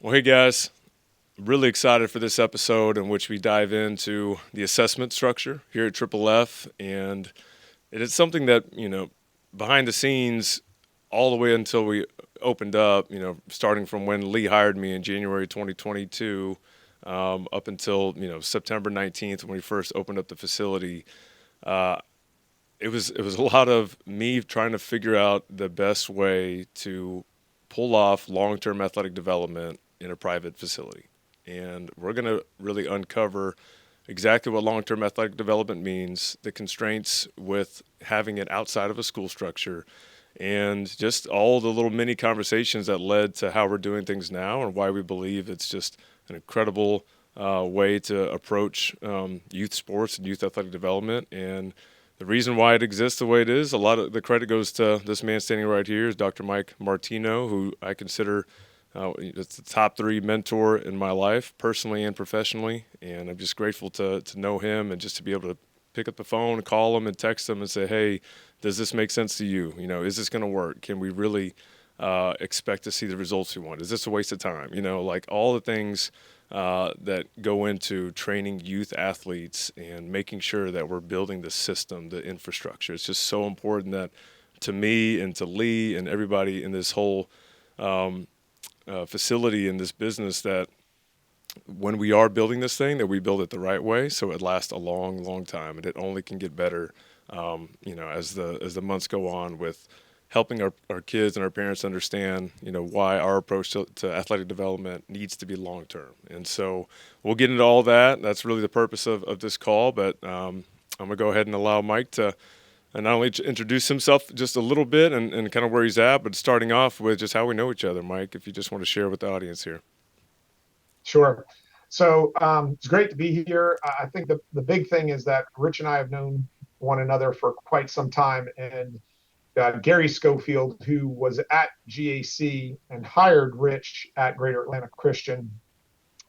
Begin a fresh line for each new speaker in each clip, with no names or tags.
Well, hey guys, really excited for this episode in which we dive into the assessment structure here at Triple F, and it is something that behind the scenes, all the way until we opened up. Starting from when Lee hired me in January 2022, up until September 19th when we first opened up the facility. Uh, it was a lot of me trying to figure out the best way to pull off long-term athletic development in a private facility. And we're going to really uncover exactly what long-term athletic development means, the constraints with having it outside of a school structure, and just all the little mini conversations that led to how we're doing things now and why we believe it's just an incredible way to approach youth sports and youth athletic development. And the reason why it exists the way it is, a lot of the credit goes to this man standing right here, is Dr. Mike Martino, who I consider it's the top three mentor in my life, personally and professionally. And I'm just grateful to know him and just to be able to pick up the phone, call him, and text him and say, hey, does this make sense to you? Is this going to work? Can we really expect to see the results we want? Is this a waste of time? Like all the things that go into training youth athletes and making sure that we're building the system, the infrastructure. It's just so important that to me and to Lee and everybody in this whole facility in this business, that when we are building this thing, that we build it the right way so it lasts a long, long time, and it only can get better, as the months go on with helping our kids and our parents understand, why our approach to athletic development needs to be long term. And so we'll get into all that. That's really the purpose of this call. But I'm going to go ahead and allow Mike to not only introduce himself just a little bit and kind of where he's at, but starting off with just how we know each other. Mike, if you just want to share with the audience here.
Sure. So it's great to be here. I think the big thing is that Rich and I have known one another for quite some time. And Gary Schofield, who was at GAC and hired Rich at Greater Atlanta Christian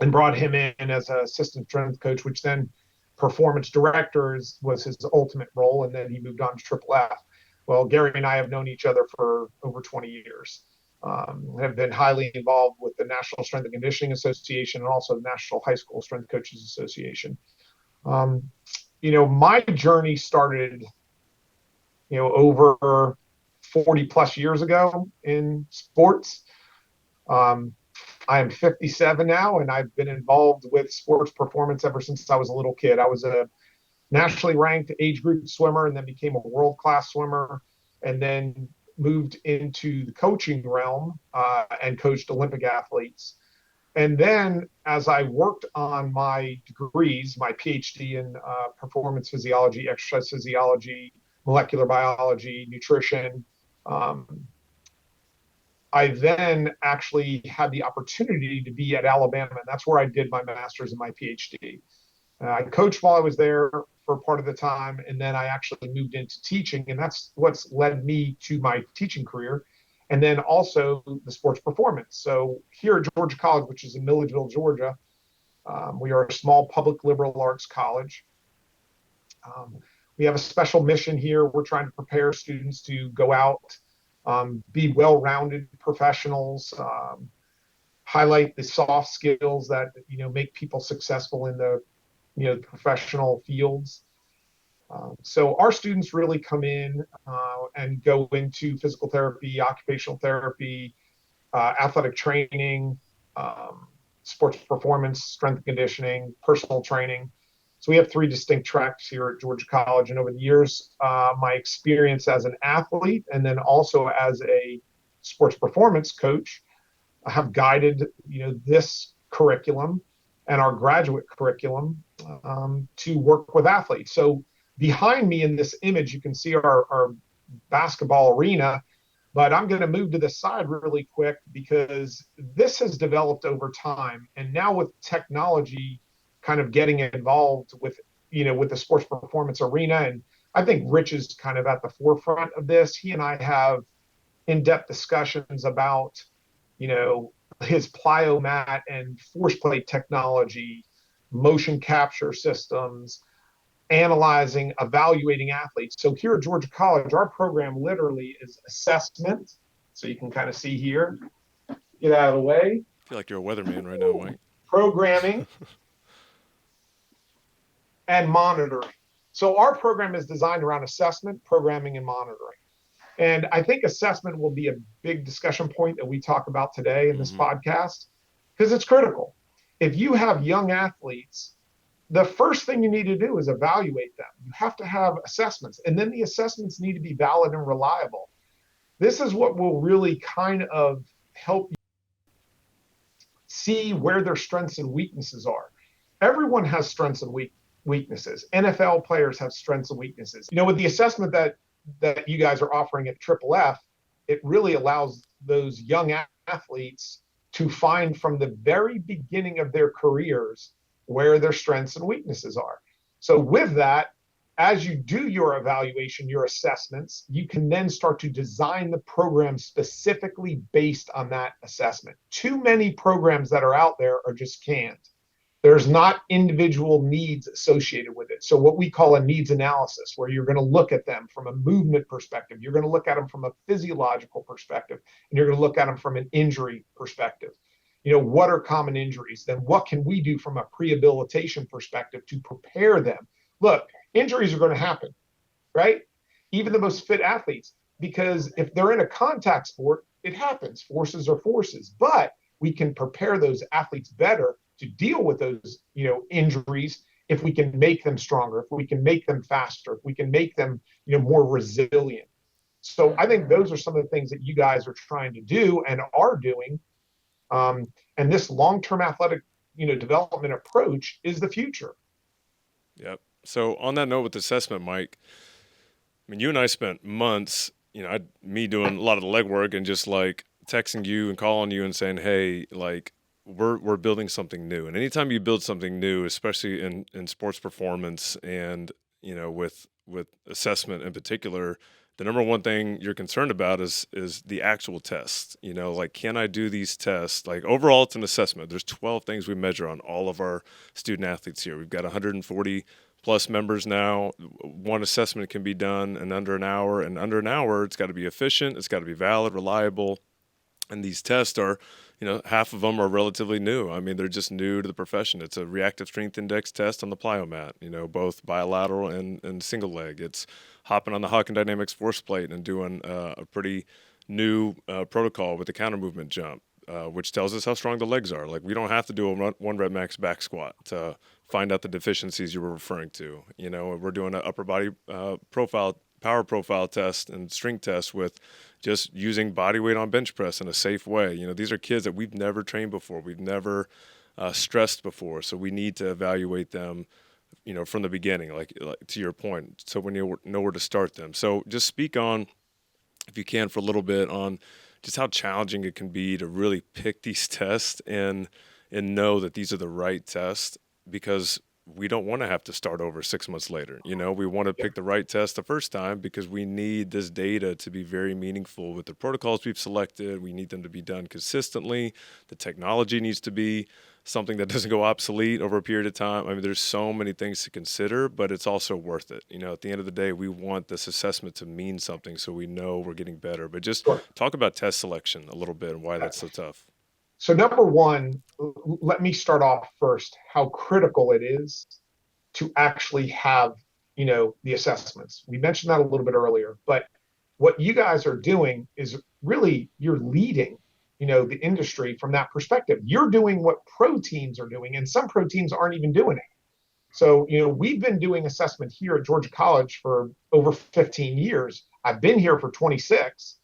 and brought him in as an assistant strength coach, which then performance director was his ultimate role. And then he moved on to Triple F. Well, Gary and I have known each other for over 20 years. Have been highly involved with the National Strength and Conditioning Association and also the National High School Strength Coaches Association. My journey started, over 40 plus years ago in sports. I am 57 now, and I've been involved with sports performance ever since I was a little kid. I was a nationally ranked age group swimmer and then became a world-class swimmer, and then moved into the coaching realm and coached Olympic athletes. And then as I worked on my degrees, my PhD in performance physiology, exercise physiology, molecular biology, nutrition, I then actually had the opportunity to be at Alabama, and that's where I did my master's and my PhD. I coached while I was there for part of the time, and then I actually moved into teaching, and that's what's led me to my teaching career, and then also the sports performance. So here at Georgia College, which is in Milledgeville, Georgia, we are a small public liberal arts college. We have a special mission here. We're trying to prepare students to go out, be well-rounded professionals, highlight the soft skills that make people successful in the professional fields. So our students really come in and go into physical therapy, occupational therapy, athletic training, sports performance, strength and conditioning, personal training. So we have three distinct tracks here at Georgia College. And over the years, my experience as an athlete and then also as a sports performance coach, I have guided this curriculum and our graduate curriculum to work with athletes. So behind me in this image, you can see our basketball arena, but I'm going to move to the side really quick because this has developed over time. And now with technology kind of getting involved with, with the sports performance arena, and I think Rich is kind of at the forefront of this. He and I have in-depth discussions about, his plyomat and force plate technology, motion capture systems, analyzing, evaluating athletes. So here at Georgia College, our program literally is assessment. So you can kind of see here, get out of the way.
feel like you're a weatherman right now, Mike.
Programming and monitoring. So our program is designed around assessment, programming, and monitoring. And I think assessment will be a big discussion point that we talk about today in this
Mm-hmm.
podcast because it's critical. If you have young athletes, the first thing you need to do is evaluate them. You have to have assessments, and then the assessments need to be valid and reliable. This is what will really kind of help you see where their strengths and weaknesses are. Everyone has strengths and weaknesses. NFL players have strengths and weaknesses. With the assessment that you guys are offering at Triple F, it really allows those young athletes to find from the very beginning of their careers where their strengths and weaknesses are. So with that, as you do your evaluation, your assessments, you can then start to design the program specifically based on that assessment. Too many programs that are out there are just canned. There's not individual needs associated with it. So what we call a needs analysis, where you're going to look at them from a movement perspective, you're going to look at them from a physiological perspective, and you're going to look at them from an injury perspective. What are common injuries? Then what can we do from a prehabilitation perspective to prepare them? Look, injuries are going to happen, right? Even the most fit athletes, because if they're in a contact sport, it happens. Forces are forces, but we can prepare those athletes better to deal with those, injuries if we can make them stronger, if we can make them faster, if we can make them, more resilient. So I think those are some of the things that you guys are trying to do and are doing. And this long-term athletic, development approach is the future.
Yep. So on that note with assessment, Mike, I mean, you and I spent months, me doing a lot of the legwork and just like texting you and calling you and saying, hey, like, we're building something new. And anytime you build something new, especially in sports performance and, with assessment in particular, the number one thing you're concerned about is the actual test. Like, can I do these tests? Like, overall, it's an assessment. There's 12 things we measure on all of our student athletes here. We've got 140 plus members now. One assessment can be done in under an hour, and under an hour, it's got to be efficient, it's got to be valid, reliable, and these tests are, half of them are relatively new. I mean, they're just new to the profession. It's a reactive strength index test on the plyomat, both bilateral and single leg. It's hopping on the Hawk and Dynamics force plate and doing a pretty new protocol with the counter movement jump, which tells us how strong the legs are. Like, we don't have to do a one rep max back squat to find out the deficiencies you were referring to. We're doing an upper body power profile test and strength test with just using body weight on bench press in a safe way. These are kids that we've never trained before. We've never stressed before. So we need to evaluate them, from the beginning, like to your point, so when you know where to start them. So just speak on, if you can, for a little bit on just how challenging it can be to really pick these tests and know that these are the right tests, because we don't want to have to start over 6 months later. We want to pick the right test the first time because we need this data to be very meaningful with the protocols we've selected. We need them to be done consistently. The technology needs to be something that doesn't go obsolete over a period of time. I mean, there's so many things to consider, but it's also worth it. At the end of the day, we want this assessment to mean something so we know we're getting better. But just
Sure.
talk about test selection a little bit and why that's so tough.
So number one, let me start off first, how critical it is to actually have, the assessments. We mentioned that a little bit earlier, but what you guys are doing is really, you're leading, the industry from that perspective. You're doing what pro teams are doing, and some pro teams aren't even doing it. So, we've been doing assessment here at Georgia College for over 15 years. I've been here for 26.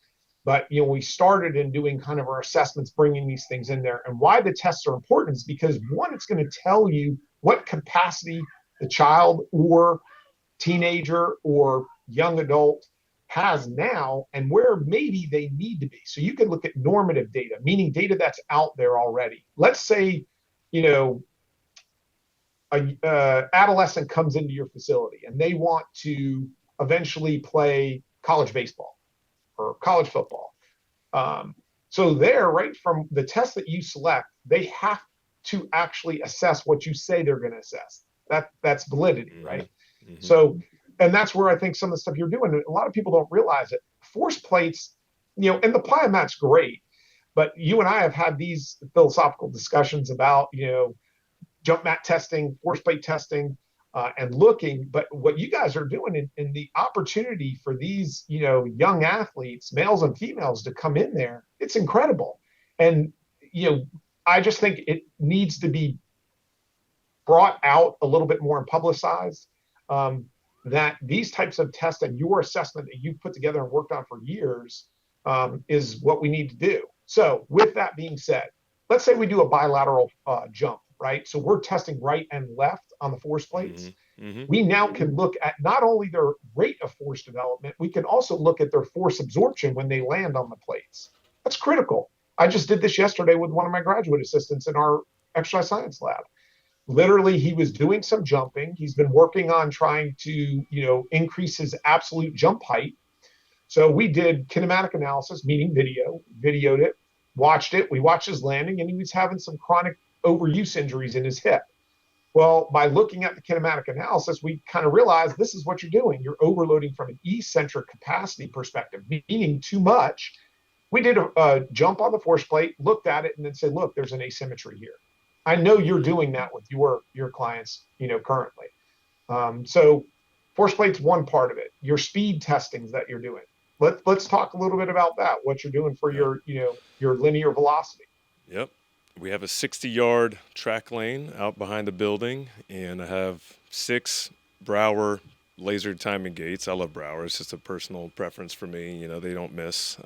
But we started in doing kind of our assessments, bringing these things in there. And why the tests are important is because, one, it's going to tell you what capacity the child or teenager or young adult has now and where maybe they need to be. So you can look at normative data, meaning data that's out there already. Let's say, a adolescent comes into your facility and they want to eventually play college baseball or college football. So there, right from the test that you select, they have to actually assess what you say they're going to assess. That's validity, right? Mm-hmm. So, and that's where I think some of the stuff you're doing, a lot of people don't realize it. Force plates, and the plyomat's great, But you and I have had these philosophical discussions about, jump mat testing, force plate testing, and looking. But what you guys are doing in the opportunity for these, young athletes, males and females, to come in there, it's incredible. And, I just think it needs to be brought out a little bit more and publicized, that these types of tests and your assessment that you've put together and worked on for years, is what we need to do. So, with that being said, let's say we do a bilateral jump, right? So we're testing right and left on the force plates.
Mm-hmm. Mm-hmm.
We now can look at not only their rate of force development, we can also look at their force absorption when they land on the plates. That's critical. I just did this yesterday with one of my graduate assistants in our exercise science lab. Literally, he was doing some jumping. He's been working on trying to, increase his absolute jump height. So we did kinematic analysis, meaning videoed it, watched it. We watched his landing, and he was having some chronic overuse injuries in his hip. Well, by looking at the kinematic analysis, we kind of realized this is what you're doing. You're overloading from an eccentric capacity perspective, meaning too much. We did a jump on the force plate, looked at it, and then said, look, there's an asymmetry here. I know you're doing that with your clients, currently. So force plate's one part of it. Your speed testings that you're doing. Let's talk a little bit about that. What you're doing for
Yep.
your linear velocity.
Yep. We have a 60-yard track lane out behind the building, and I have 6 Brower laser timing gates. I love Brower. It's just a personal preference for me. They don't miss.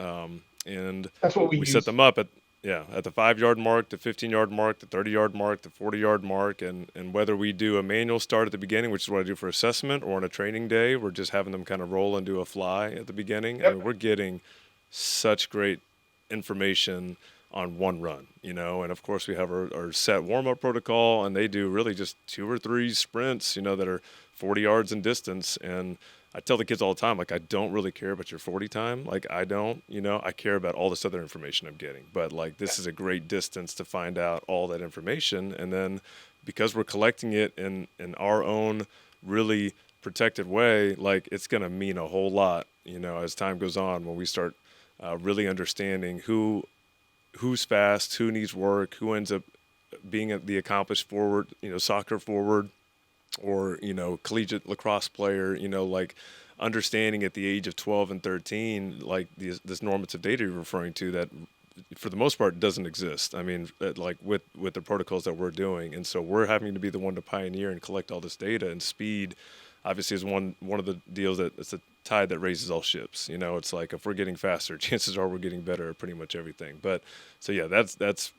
And
That's what we
we set
use.
them up at the 5-yard mark, the 15-yard mark, the 30-yard mark, the 40-yard mark, and whether we do a manual start at the beginning, which is what I do for assessment, or on a training day, we're just having them kind of roll and do a fly at the beginning. I
Yep.
mean, we're getting such great information on one run, and of course we have our set warm-up protocol, and they do really just 2 or 3 sprints, that are 40 yards in distance. And I tell the kids all the time, like, I don't really care about your 40 time. Like, I don't, I care about all this other information I'm getting. But, like, this is a great distance to find out all that information. And then because we're collecting it in our own really protected way, like, it's going to mean a whole lot, as time goes on, when we start really understanding who's fast, who needs work, who ends up being the accomplished forward, soccer forward, or collegiate lacrosse player, like understanding at the age of 12 and 13, like this normative data you're referring to, that for the most part doesn't exist. I mean, like with the protocols that we're doing. And so we're having to be the one to pioneer and collect all this data. And speed obviously is one of the deals that it's a tide that raises all ships. It's like, if we're getting faster, chances are we're getting better at pretty much everything. But so yeah, that's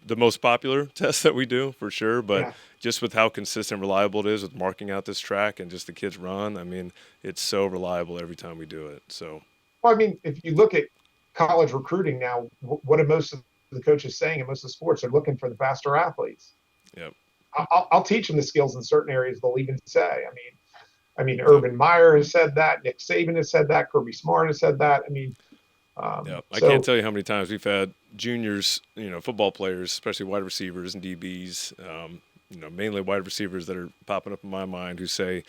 the most popular test that we do for sure. But
Yeah.
just with how consistent, reliable it is with marking out this track and just the kids run, I mean, it's so reliable every time we do it. So
Well, I mean, if you look at college recruiting now, what are most of the coaches saying in most of the sports? They're looking for the faster athletes.
yep,
I'll teach them the skills in certain areas. They'll even say, I mean,
yep,
Urban Meyer has said that. Nick Saban has said that. Kirby Smart has said that. I mean,
yep. I can't
so
tell you how many times we've had juniors, football players, especially wide receivers and DBs, mainly wide receivers that are popping up in my mind, who say,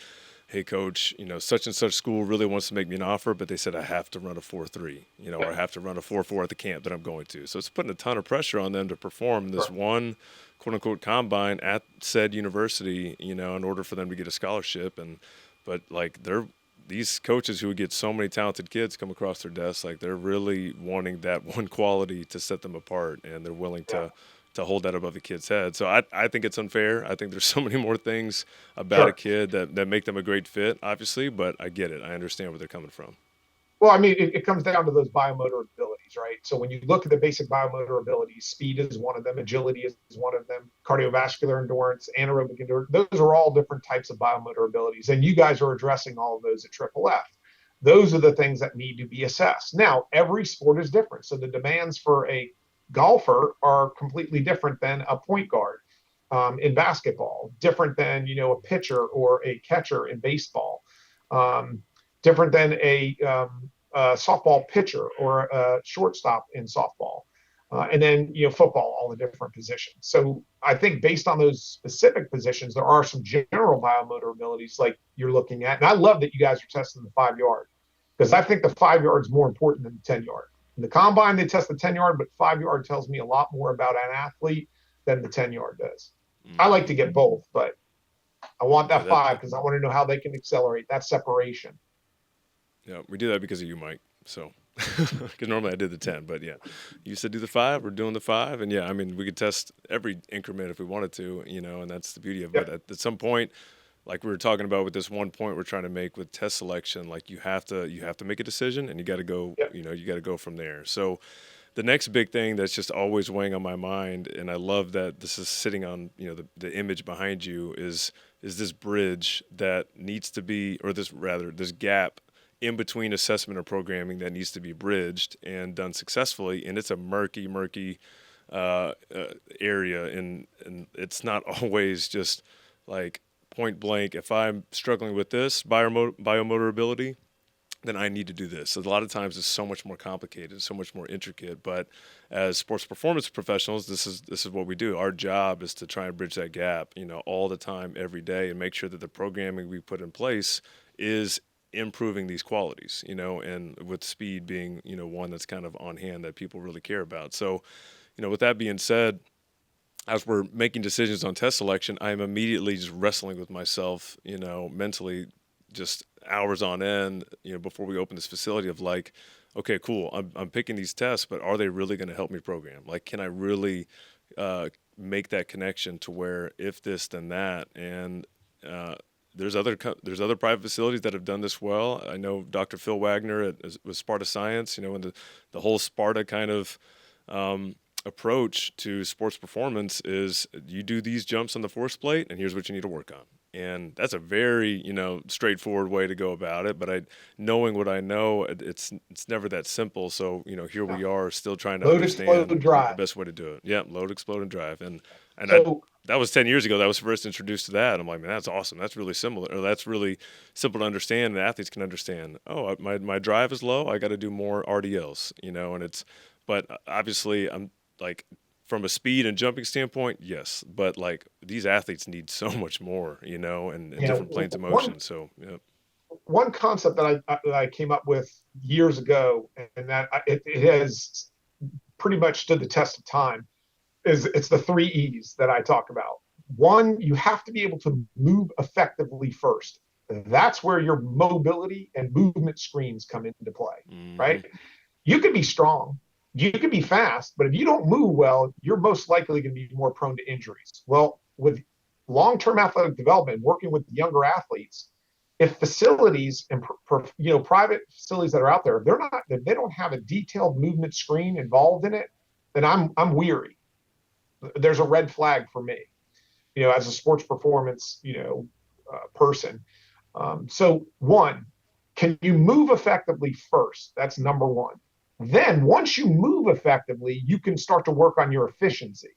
hey, coach, such and such school really wants to make me an offer, but they said I have to run a 4.3, or I have to run a 4.4 at the camp that I'm going to. So it's putting a ton of pressure on them to perform in this one, quote unquote, combine at said university, in order for them to get a scholarship. But like, these coaches who get so many talented kids come across their desks, like, they're really wanting that one quality to set them apart, and they're willing to hold that above the kid's head. So I think it's unfair. I think there's so many more things about a
sure.
kid that make them a great fit, obviously, but I get it. I understand where they're coming from.
Well, I mean, it comes down to those biomotor abilities, right? So when you look at the basic biomotor abilities, speed is one of them, agility is one of them, cardiovascular endurance, anaerobic endurance. Those are all different types of biomotor abilities. And you guys are addressing all of those at Triple F. Those are the things that need to be assessed. Now, every sport is different. So the demands for a golfer are completely different than a point guard, in basketball, different than, a pitcher or a catcher in baseball. Um, Different than a softball pitcher or a shortstop in softball. And then, football, all the different positions. So I think based on those specific positions, there are some general biomotor abilities like you're looking at. And I love that you guys are testing the 5 yard, because I think the 5 yard is more important than the 10 yard. In the combine, they test the 10-yard, but 5-yard tells me a lot more about an athlete than the 10-yard does. I like
Hmm.
to get both, but I want
Yeah,
that five because I want to know how they can accelerate that separation.
yeah, we do that because of you, Mike. So, because normally I did the 10, but yeah, you said do the five. We're doing the five, and yeah, I mean we could test every increment if we wanted to, and that's the beauty of it.
Yep.
At some point, like we were talking about with this one point we're trying to make with test selection, like you have to make a decision, and you got to go,
Yep.
you got to go from there. So the next big thing that's just always weighing on my mind, and I love that this is sitting on the image behind you is this bridge that needs to be, or this gap in between assessment and programming that needs to be bridged and done successfully, and it's a murky area, and it's not always just like point blank. If I'm struggling with this biomotor ability, then I need to do this. So a lot of times it's so much more complicated, so much more intricate. But as sports performance professionals, this is what we do. Our job is to try and bridge that gap, all the time, every day, and make sure that the programming we put in place is improving these qualities, and with speed being, one that's kind of on hand that people really care about. So, with that being said, as we're making decisions on test selection, I'm immediately just wrestling with myself, mentally, just hours on end, before we open this facility of like, okay, cool, I'm picking these tests, but are they really going to help me program? Like, can I really make that connection to where if this, then that? And there's other private facilities that have done this well. I know Dr. Phil Wagner with Sparta Science, and the whole Sparta kind of approach to sports performance is you do these jumps on the force plate, and here's what you need to work on. And that's a very straightforward way to go about it. But knowing what I know, it's never that simple. So here
Yeah.
we are still trying to
Load, explode,
understand the
drive.
best way to do it. Yeah, load, explode, and drive. And I
So
that was 10 years ago. That was first introduced to that. I'm like, man, that's awesome. That's really similar, or that's really simple to understand, and athletes can understand. Oh, my drive is low. I got to do more RDLs. And it's, but obviously I'm like, from a speed and jumping standpoint, yes, but like these athletes need so much more, and different planes of
one
motion. So yeah.
one concept that I came up with years ago, and that it has pretty much stood the test of time, is it's the 3 E's that I talk about. One, you have to be able to move effectively first. That's where your mobility and movement screens come into play,
Mm-hmm.
right? You can be strong, you can be fast, but if you don't move well, you're most likely going to be more prone to injuries. Well, with long-term athletic development, working with younger athletes, if facilities and private facilities that are out there, if they don't have a detailed movement screen involved in it, then I'm weary. There's a red flag for me, as a sports performance, person. So one, can you move effectively first? That's number one. Then once you move effectively, you can start to work on your efficiency,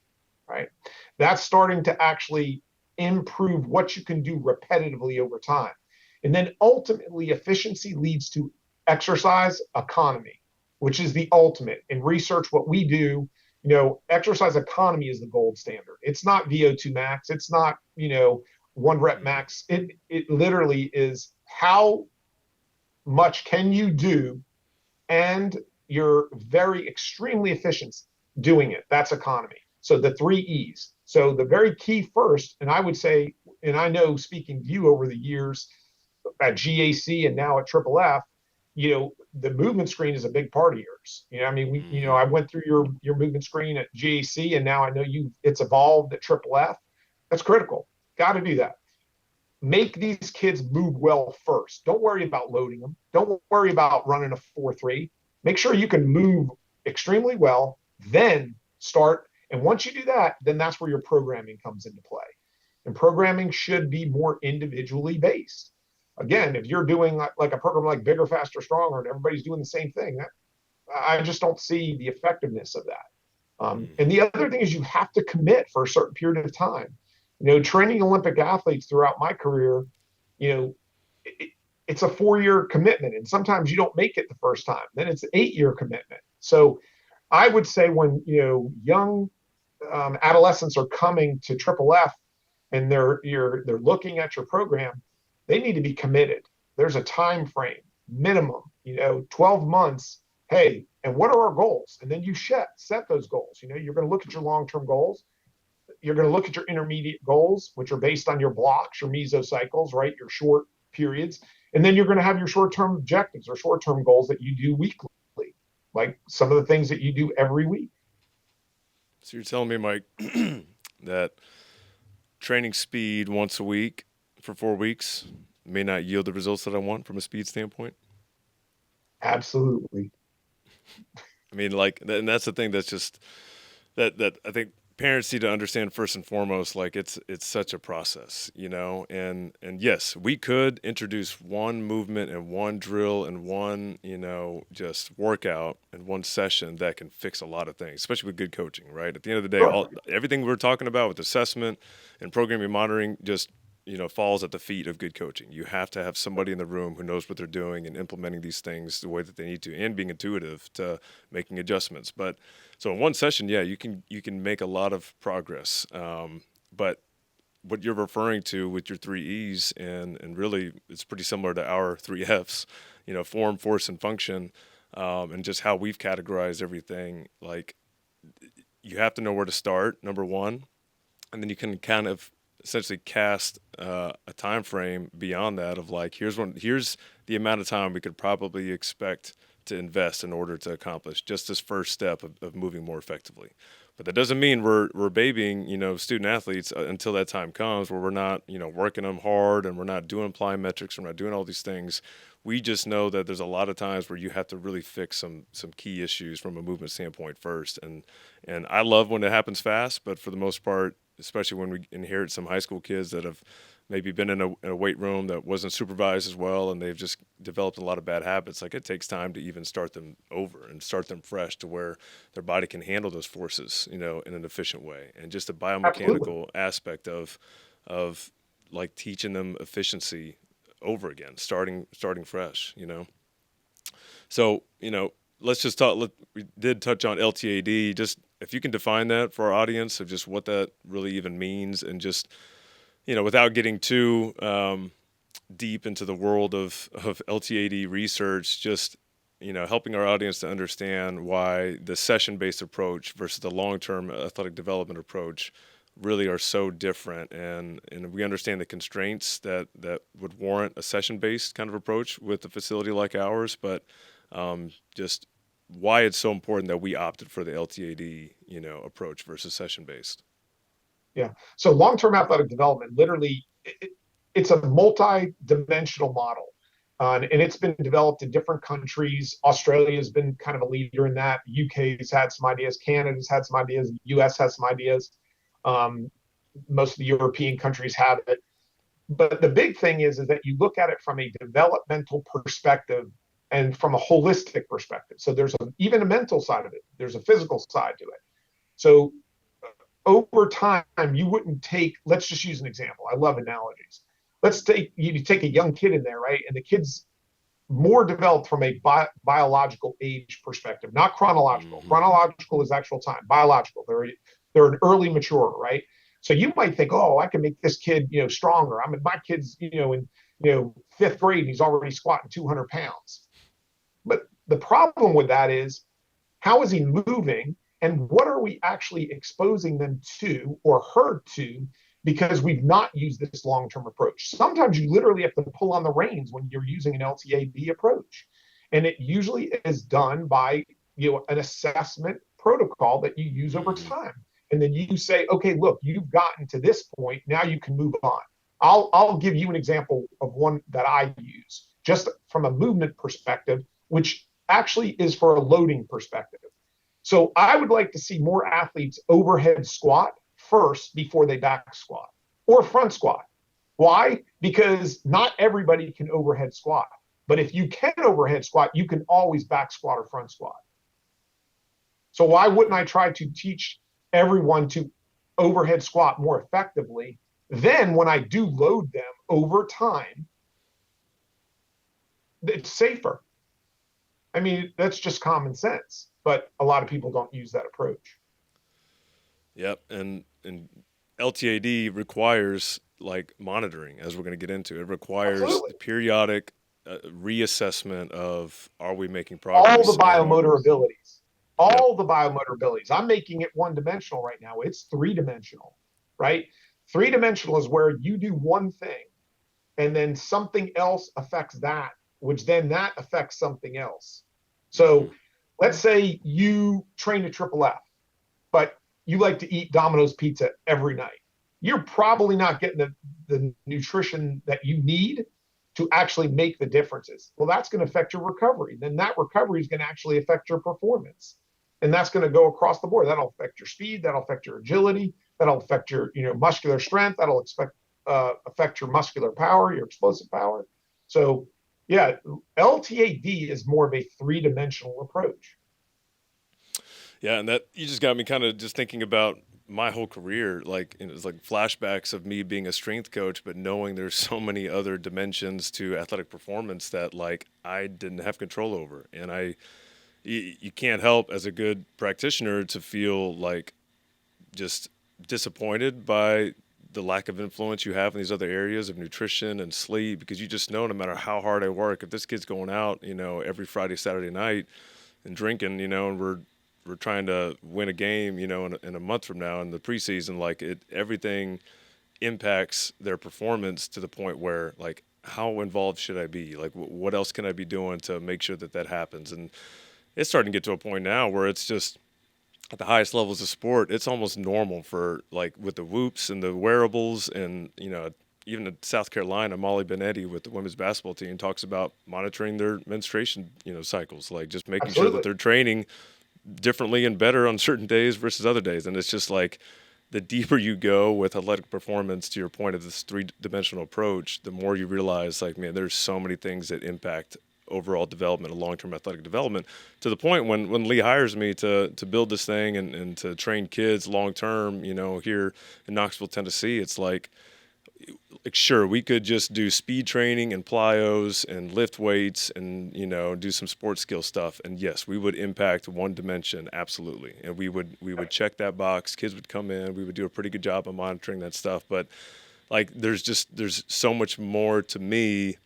right? That's starting to actually improve what you can do repetitively over time. And then ultimately, efficiency leads to exercise economy, which is the ultimate. In research, what we do, exercise economy is the gold standard. It's not VO2 max. It's not, one rep
Mm-hmm.
max. It literally is how much can you do, and you're very extremely efficient doing it. That's economy. So the 3 E's. So the very key first, and I would say, and I know speaking to you over the years at GAC and now at Triple F, the movement screen is a big part of yours. I mean,
Mm-hmm.
I went through your movement screen at GAC, and now I know it's evolved at Triple F. That's critical. Got to do that. Make these kids move well first. Don't worry about loading them. Don't worry about running a 4-3. Make sure you can move extremely well, then start. And once you do that, then that's where your programming comes into play. And programming should be more individually based. Again, if you're doing like a program like Bigger, Faster, Stronger, and everybody's doing the same thing, I just don't see the effectiveness of that. And
Mm-hmm.
the other thing is you have to commit for a certain period of time. Training Olympic athletes throughout my career, you know, it, it's a 4-year commitment, and sometimes you don't make it the first time. Then it's an 8-year commitment. So I would say when young adolescents are coming to Triple F and they're looking at your program, they need to be committed. There's a time frame, minimum, 12 months. Hey, And what are our goals? And then you set those goals. You're going to look at your long-term goals. You're going to look at your intermediate goals, which are based on your blocks, your mesocycles, right? Your short periods. And then you're going to have your short-term objectives or short-term goals that you do weekly, like some of the things that you do every week.
So you're telling me, Mike, that training speed once a week for 4 weeks may not yield the results that I want from a speed standpoint?
Absolutely.
I mean, like, and that's the thing that's just that I think parents need to understand first and foremost. Like, it's such a process, and yes, we could introduce one movement and one drill and one just workout and one session that can fix a lot of things, especially with good coaching. Right at the end of the day,
Sure.
everything we're talking about with assessment and programming monitoring just falls at the feet of good coaching. You have to have somebody in the room who knows what they're doing and implementing these things the way that they need to, and being intuitive to making adjustments. But so in one session, yeah, you can make a lot of progress. But what you're referring to with your three E's, and really it's pretty similar to our three F's, form, force, and function, and just how we've categorized everything. Like, you have to know where to start, number one, and then you can kind of essentially cast a time frame beyond that of like, here's the amount of time we could probably expect to invest in order to accomplish just this first step of moving more effectively. But that doesn't mean we're babying student athletes until that time comes where we're not working them hard and we're not doing plyometrics, we're not doing all these things. We just know that there's a lot of times where you have to really fix some key issues from a movement standpoint first. And I love when it happens fast, but for the most part, especially when we inherit some high school kids that have maybe been in a weight room that wasn't supervised as well, and they've just developed a lot of bad habits. Like, it takes time to even start them over and start them fresh to where their body can handle those forces, in an efficient way. And just the
Absolutely.
biomechanical aspect of like teaching them efficiency over again, starting fresh. So, let's just talk. We did touch on LTAD. Just if you can define that for our audience of just what that really even means, and just without getting too deep into the world of LTAD research, just helping our audience to understand why the session-based approach versus the long-term athletic development approach really are so different, and we understand the constraints that would warrant a session-based kind of approach with a facility like ours, but just why it's so important that we opted for the LTAD approach versus session-based.
Yeah. So long-term athletic development, literally, it's a multi-dimensional model. And it's been developed in different countries. Australia has been kind of a leader in that. The UK has had some ideas. Canada's had some ideas. The US has some ideas. Um, Most of the European countries have it. But the big thing is that you look at it from a developmental perspective and from a holistic perspective. So there's even a mental side of it. There's a physical side to it. So over time, you wouldn't take, let's just use an example. I love analogies. Let's take, you take a young kid in there, right? And the kid's more developed from a biological age perspective, not chronological.
Mm-hmm.
Chronological is actual time. Biological, they're an early mature, right? So you might think, oh, I can make this kid, stronger. I mean, my kid's, in fifth grade, and he's already squatting 200 pounds. But the problem with that is, how is he moving, and what are we actually exposing them to or her to, because we've not used this long-term approach. Sometimes you literally have to pull on the reins when you're using an LTAD approach, and it usually is done by an assessment protocol that you use over
Mm-hmm.
time, and then you say, okay, look, you've gotten to this point, now you can move on. I'll give you an example of one that I use just from a movement perspective, which actually is for a loading perspective. So I would like to see more athletes overhead squat first before they back squat or front squat. Why? Because not everybody can overhead squat. But if you can overhead squat, you can always back squat or front squat. So why wouldn't I try to teach everyone to overhead squat more effectively? Then when I do load them over time, it's safer. I mean, that's just common sense, but a lot of people don't use that approach.
Yep, and LTAD requires like monitoring, as we're going to get into. It requires
Absolutely.
the periodic reassessment of, are we making
All the
progress? And
biomotor abilities,
yep.
all the biomotor abilities. I'm making it one dimensional right now. It's three dimensional, right? Three dimensional is where you do one thing and then something else affects that, which then that affects something else.
Hmm.
So let's say you train a triple F, but you like to eat Domino's pizza every night. You're probably not getting the nutrition that you need to actually make the differences. Well, that's going to affect your recovery. Then that recovery is going to actually affect your performance. And that's going to go across the board. That'll affect your speed. That'll affect your agility. That'll affect your muscular strength. That'll affect your muscular power, your explosive power. So, yeah, LTAD is more of a three-dimensional approach.
Yeah, and that you just got me kind of just thinking about my whole career. Like it was like flashbacks of me being a strength coach, but knowing there's so many other dimensions to athletic performance that like I didn't have control over, and you can't help as a good practitioner to feel like just disappointed by the lack of influence you have in these other areas of nutrition and sleep, because you just know no matter how hard I work, if this kid's going out, every Friday, Saturday night and drinking, and we're trying to win a game, in a month from now in the preseason, like everything impacts their performance to the point where like how involved should I be? Like what else can I be doing to make sure that that happens? And it's starting to get to a point now where it's just at the highest levels of sport, it's almost normal for like with the whoops and the wearables, and even in South Carolina, Molly Benetti with the women's basketball team talks about monitoring their menstruation cycles, like just making sure that
Absolutely.
they're training differently and better on certain days versus other days. And it's just like the deeper you go with athletic performance, to your point of this three-dimensional approach, the more you realize like, man, there's so many things that impact overall development and long-term athletic development, to the point when Lee hires me to build this thing and to train kids long-term, here in Knoxville, Tennessee. It's like sure, we could just do speed training and plyos and lift weights and do some sports skill stuff, and yes, we would impact one dimension absolutely, and we would check that box. Kids would come in, we would do a pretty good job of monitoring that stuff, but like there's so much more to me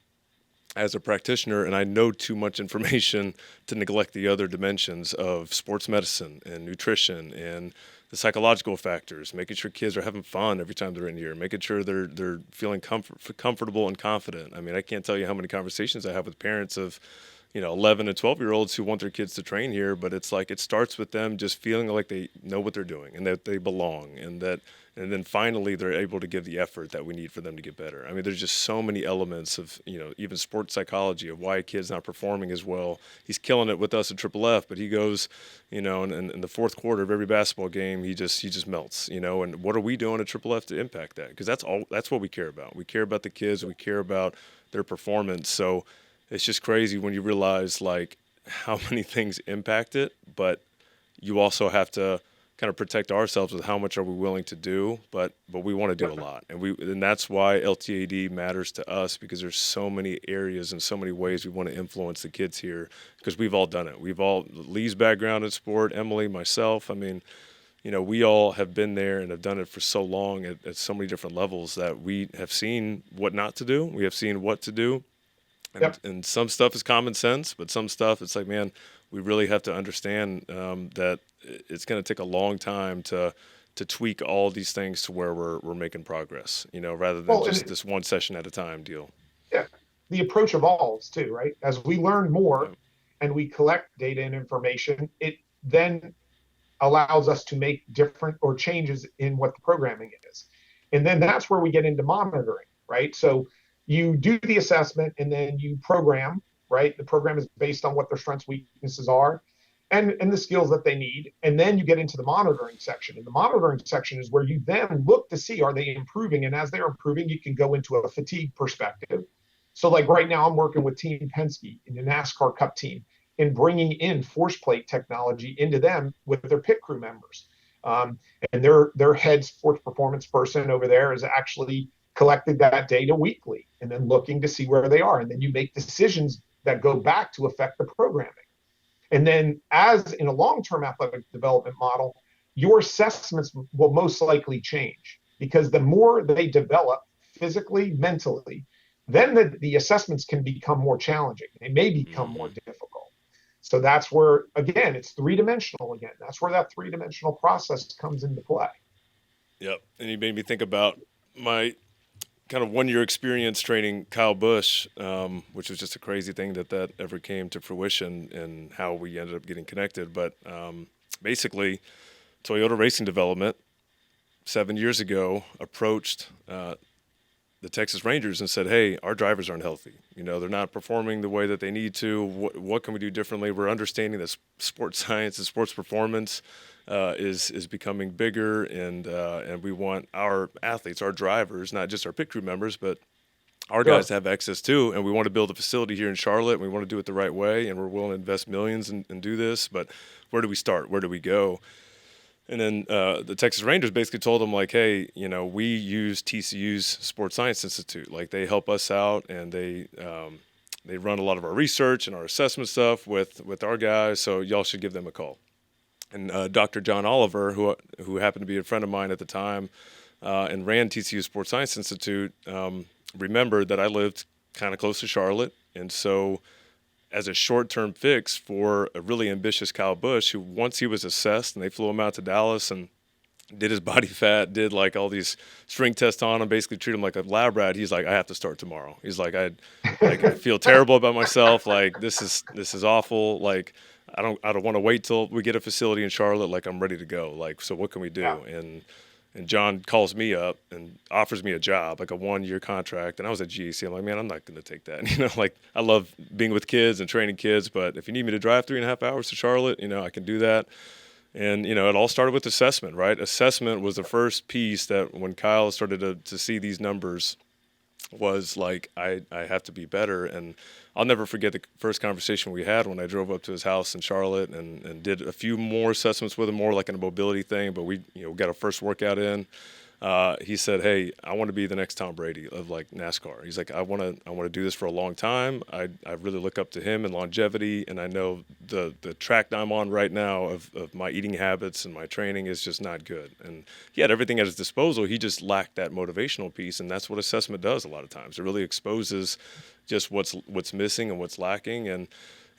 as a practitioner, and I know too much information to neglect the other dimensions of sports medicine and nutrition and the psychological factors, making sure kids are having fun every time they're in here, making sure they're feeling comfortable and confident. I mean, I can't tell you how many conversations I have with parents of 11 and 12-year-olds who want their kids to train here, but it's like it starts with them just feeling like they know what they're doing and that they belong, and then finally they're able to give the effort that we need for them to get better. I mean, there's just so many elements of, even sports psychology of why a kid's not performing as well. He's killing it with us at Triple F, but he goes, in the fourth quarter of every basketball game, he just melts, and what are we doing at Triple F to impact that? Because that's what we care about. We care about the kids, we care about their performance. So it's just crazy when you realize like how many things impact it, but you also have to kind of protect ourselves with how much are we willing to do, but we want to do a lot, and that's why LTAD matters to us, because there's so many areas and so many ways we want to influence the kids here, because we've all done it. We've all, Lee's background in sport, Emily, myself. I mean, we all have been there and have done it for so long at so many different levels that we have seen what not to do. We have seen what to do, and
Yep.
some stuff is common sense, but some stuff it's like, man, we really have to understand that it's going to take a long time to tweak all these things to where we're making progress, rather than
Well,
just
and
this one session at a time deal.
yeah, the approach evolves too, right? As we learn more
Yeah.
and we collect data and information, it then allows us to make different or changes in what the programming is. And then that's where we get into monitoring, right? So you do the assessment and then you program, right? The program is based on what their strengths, weaknesses are and the skills that they need. And then you get into the monitoring section. And the monitoring section is where you then look to see, are they improving? And as they're improving, you can go into a fatigue perspective. So like right now, I'm working with Team Penske in the NASCAR Cup team in bringing in force plate technology into them with their pit crew members. Um, and their head sports performance person over there is actually collected that data weekly and then looking to see where they are. And then you make decisions that go back to affect the programming. And then, as in a long term athletic development model, your assessments will most likely change because the more they develop physically, mentally, then the assessments can become more challenging. They may become more
Hmm.
difficult. So that's where, again, it's three dimensional again. That's where that three-dimensional process comes into play.
Yep. And you made me think about my kind of 1 year experience training Kyle Busch, which was just a crazy thing that ever came to fruition and how we ended up getting connected. But basically, Toyota Racing Development 7 years ago approached the Texas Rangers and said, "Hey, our drivers aren't healthy. You know, they're not performing the way that they need to. What can we do differently? We're understanding that sports science and sports performance is becoming bigger, and we want our athletes, our drivers, not just our pit crew members, but our guys
Sure.
to have access too. And we want to build a facility here in Charlotte. And we want to do it the right way, and we're willing to invest millions and do this. But where do we start? Where do we go?" And then the Texas Rangers basically told them like, "Hey, you know, we use TCU's Sports Science Institute. Like, they help us out, and they run a lot of our research and our assessment stuff with our guys. So y'all should give them a call." And Dr. John Oliver, who happened to be a friend of mine at the time, and ran TCU Sports Science Institute, remembered that I lived kind of close to Charlotte, and so as a short-term fix for a really ambitious Kyle Busch, who once he was assessed and they flew him out to Dallas and did his body fat, did like all these strength tests on him, basically treat him like a lab rat. He's like, "I have to start tomorrow." He's like, I feel terrible about myself. Like, this is awful. Like, I don't want to wait till we get a facility in Charlotte. Like, I'm ready to go. Like, so what can we
Yeah.
do? And John calls me up and offers me a job, like a 1 year contract. And I was at GEC. I'm like, "Man, I'm not going to take that." You know, like, I love being with kids and training kids, but if you need me to drive 3.5 hours to Charlotte, you know, I can do that. And, you know, it all started with assessment, right? Assessment was the first piece that when Kyle started to see these numbers was like, I have to be better. And I'll never forget the first conversation we had when I drove up to his house in Charlotte and did a few more assessments with him, more like in a mobility thing. But we, you know, got our first workout in. He said, "Hey, I want to be the next Tom Brady of like NASCAR." He's like, I want to do this for a long time. I really look up to him in longevity, and I know the track I'm on right now of my eating habits and my training is just not good. And he had everything at his disposal. He just lacked that motivational piece, and that's what assessment does a lot of times. It really exposes just what's missing and what's lacking, and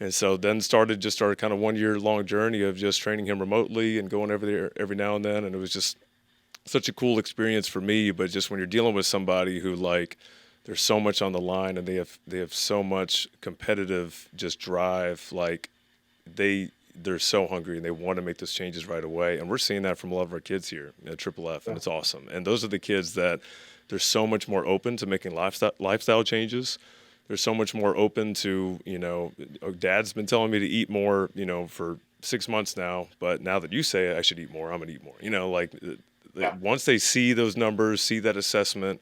so then started kind of 1 year long journey of just training him remotely and going over there every now and then, and it was just such a cool experience for me. But just when you're dealing with somebody who, like, there's so much on the line and they have so much competitive just drive, like, they're so hungry and they want to make those changes right away. And we're seeing that from a lot of our kids here at Triple F, and
Yeah.
it's awesome. And those are the kids that they're so much more open to making lifestyle changes. They're so much more open to, you know, Dad's been telling me to eat more, you know, for 6 months now, but now that you say I should eat more, I'm gonna eat more. You know, like,
Yeah.
once they see those numbers, see that assessment,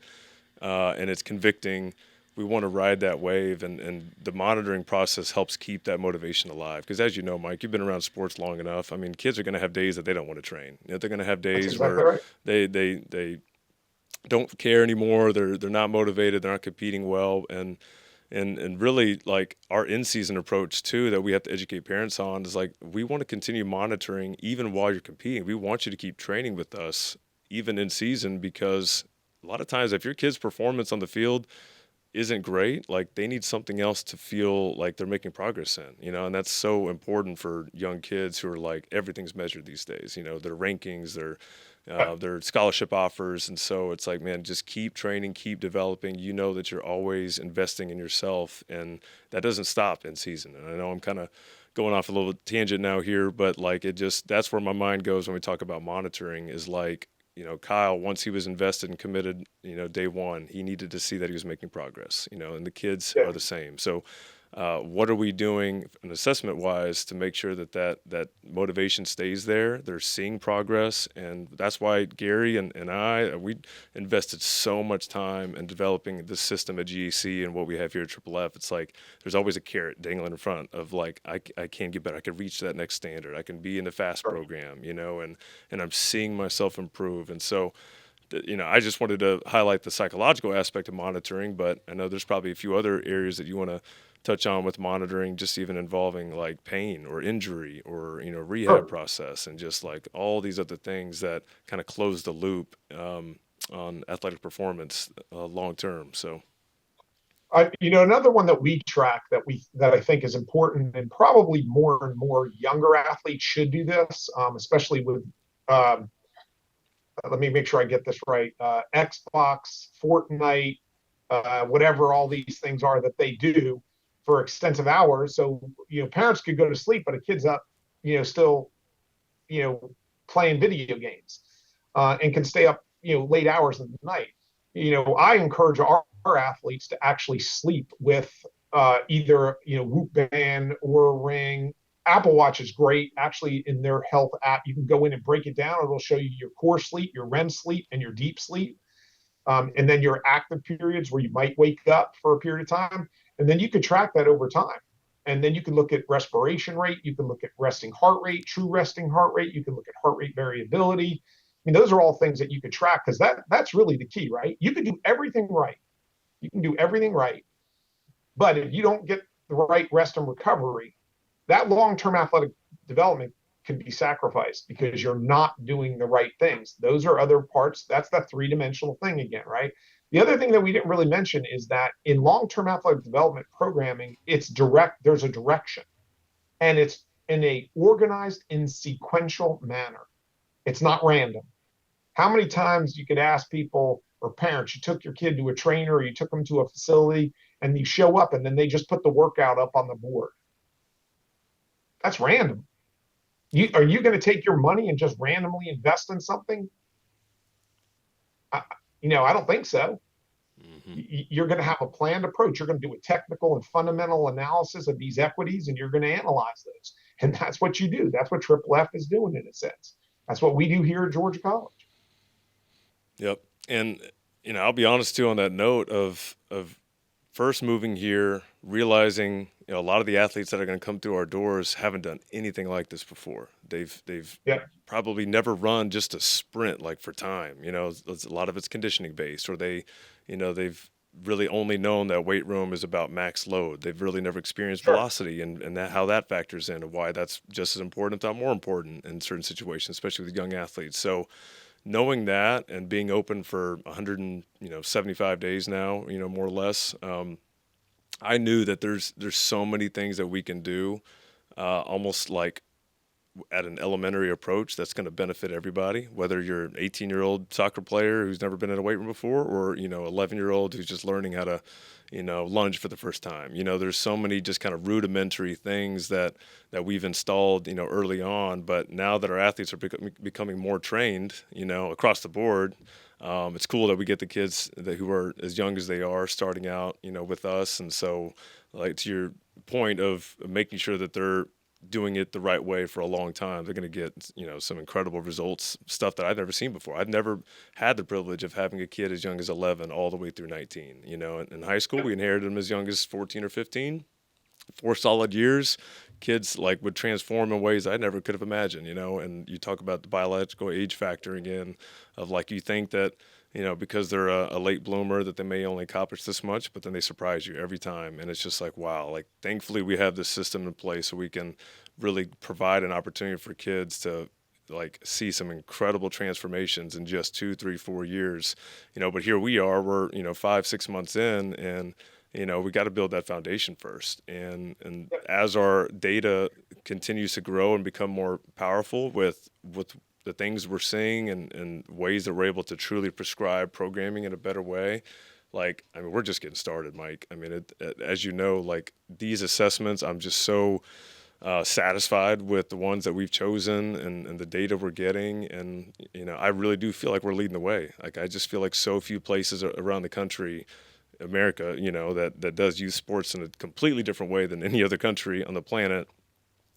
and it's convicting, we want to ride that wave. And the monitoring process helps keep that motivation alive. Because as you know, Mike, you've been around sports long enough. I mean, kids are going to have days that they don't want to train. You know, they're going to have
That's
days
exactly
where
right.
they don't care anymore. They're not motivated. They're not competing well. And really, like, our in-season approach too that we have to educate parents on is like, we want to continue monitoring even while you're competing. We want you to keep training with us even in season, because a lot of times if your kid's performance on the field isn't great, like, they need something else to feel like they're making progress in, you know. And that's so important for young kids who are like, everything's measured these days, you know, their rankings, their scholarship offers. And so it's like, man, just keep training, keep developing. You know that you're always investing in yourself, and that doesn't stop in season. And I know I'm kind of going off a little tangent now here, but like, it just, that's where my mind goes when we talk about monitoring is like, you know, Kyle, once he was invested and committed, you know, day one, he needed to see that he was making progress, you know, and the kids
Yeah.
are the same. So what are we doing an assessment wise to make sure that motivation stays there? They're seeing progress. And that's why Gary and I, we invested so much time in developing this system at GEC and what we have here at Triple F. It's like there's always a carrot dangling in front of like, I can get better. I can reach that next standard. I can be in the fast
Sure.
program, you know, and I'm seeing myself improve. And so, you know, I just wanted to highlight the psychological aspect of monitoring, but I know there's probably a few other areas that you want to touch on with monitoring, just even involving like pain or injury or, you know, rehab
Sure.
process and just like all these other things that kind of close the loop on athletic performance long term. So,
Another one that we track that I think is important, and probably more and more younger athletes should do this, especially with. Um, Let me make sure I get this right. Xbox, Fortnite, whatever all these things are that they do for extensive hours. So parents could go to sleep, but a kid's up, still you know playing video games, and can stay up late hours of the night. I encourage our athletes to actually sleep with either Whoop band or a ring. Apple Watch is great. Actually, in their health app, you can go in and break it down. It'll show you your core sleep, your REM sleep, and your deep sleep, and then your active periods where you might wake up for a period of time. And then you can track that over time. And then you can look at respiration rate. You can look at resting heart rate, true resting heart rate. You can look at heart rate variability. I mean, those are all things that you can track, because that's really the key, right? You can do everything right. You can do everything right. But if you don't get the right rest and recovery, that long-term athletic development can be sacrificed because you're not doing the right things. Those are other parts. That's that three-dimensional thing again, right? The other thing that we didn't really mention is that in long-term athletic development programming, it's direct. There's a direction, and it's in a organized and sequential manner. It's not random. How many times you could ask people or parents, you took your kid to a trainer or you took them to a facility and you show up and then they just put the workout up on the board? That's random. Are you going to take your money and just randomly invest in something? I, I don't think so.
Hmm.
You're going to have a planned approach. You're going to do a technical and fundamental analysis of these equities, and you're going to analyze those. And that's what you do. That's what Triple F is doing in a sense. That's what we do here at Georgia College.
Yep. And I'll be honest too on that note of first moving here, realizing a lot of the athletes that are going to come through our doors haven't done anything like this before. They've
Yeah,
probably never run just a sprint like for time. A lot of it's conditioning based, or they've really only known that weight room is about max load. They've really never experienced
sure.
velocity and that how that factors in and why that's just as important, if not more important in certain situations, especially with young athletes. So knowing that and being open for 175 days now, more or less, I knew that there's so many things that we can do, almost like at an elementary approach that's going to benefit everybody, whether you're an 18-year-old soccer player who's never been in a weight room before, or 11-year-old who's just learning how to lunge for the first time. There's so many just kind of rudimentary things that we've installed early on, but now that our athletes are becoming more trained across the board, it's cool that we get the kids who are as young as they are starting out with us. And so, like, to your point of making sure that they're doing it the right way for a long time, they're going to get some incredible results, stuff that I've never seen before. I've never had the privilege of having a kid as young as 11 all the way through 19. In high school we inherited them as young as 14 or 15. 4 solid years, kids like would transform in ways I never could have imagined. And you talk about the biological age factor again, of like, you think that because they're a late bloomer that they may only accomplish this much, but then they surprise you every time. And it's just like, wow, like, thankfully we have this system in place so we can really provide an opportunity for kids to like see some incredible transformations in just 2, 3, 4 years. But here we are, we're 5, 6 months in, and we got to build that foundation first. And as our data continues to grow and become more powerful with the things we're seeing and ways that we're able to truly prescribe programming in a better way, like, I mean, we're just getting started, Mike. I mean, as you know, like, these assessments, I'm just so satisfied with the ones that we've chosen and the data we're getting. And, I really do feel like we're leading the way. Like, I just feel like so few places around the country, America, that does youth sports in a completely different way than any other country on the planet.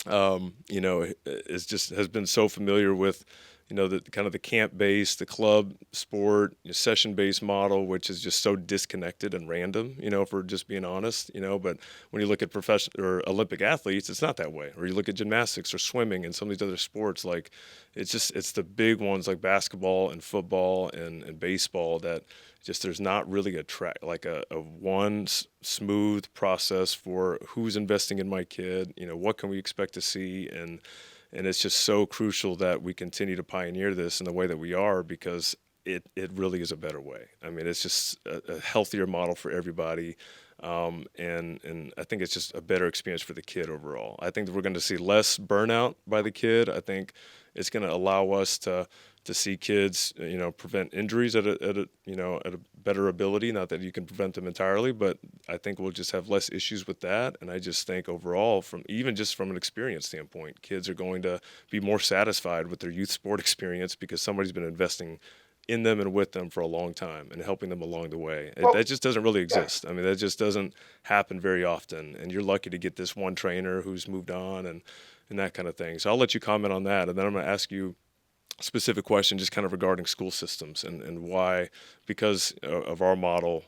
Is just has been so familiar with, the kind of the camp based, the club sport, session based model, which is just so disconnected and random, if we're just being honest, but when you look at professional or Olympic athletes, it's not that way. Or you look at gymnastics or swimming and some of these other sports, like, it's the big ones like basketball and football and baseball that just, there's not really a track, like a one smooth process for who's investing in my kid, what can we expect to see. And it's just so crucial that we continue to pioneer this in the way that we are, because it really is a better way. I mean, it's just a healthier model for everybody. And I think it's just a better experience for the kid overall. I think that we're going to see less burnout by the kid. I think it's going to allow us to see kids, prevent injuries at a better ability. Not that you can prevent them entirely, but I think we'll just have less issues with that. And I just think overall, from an experience standpoint, kids are going to be more satisfied with their youth sport experience because somebody's been investing in them and with them for a long time and helping them along the way. That
Well,
just doesn't really
yeah.
exist. I mean, that just doesn't happen very often. And you're lucky to get this one trainer who's moved on and that kind of thing. So I'll let you comment on that. And then I'm going to ask you a specific question just kind of regarding school systems and why, because of our model,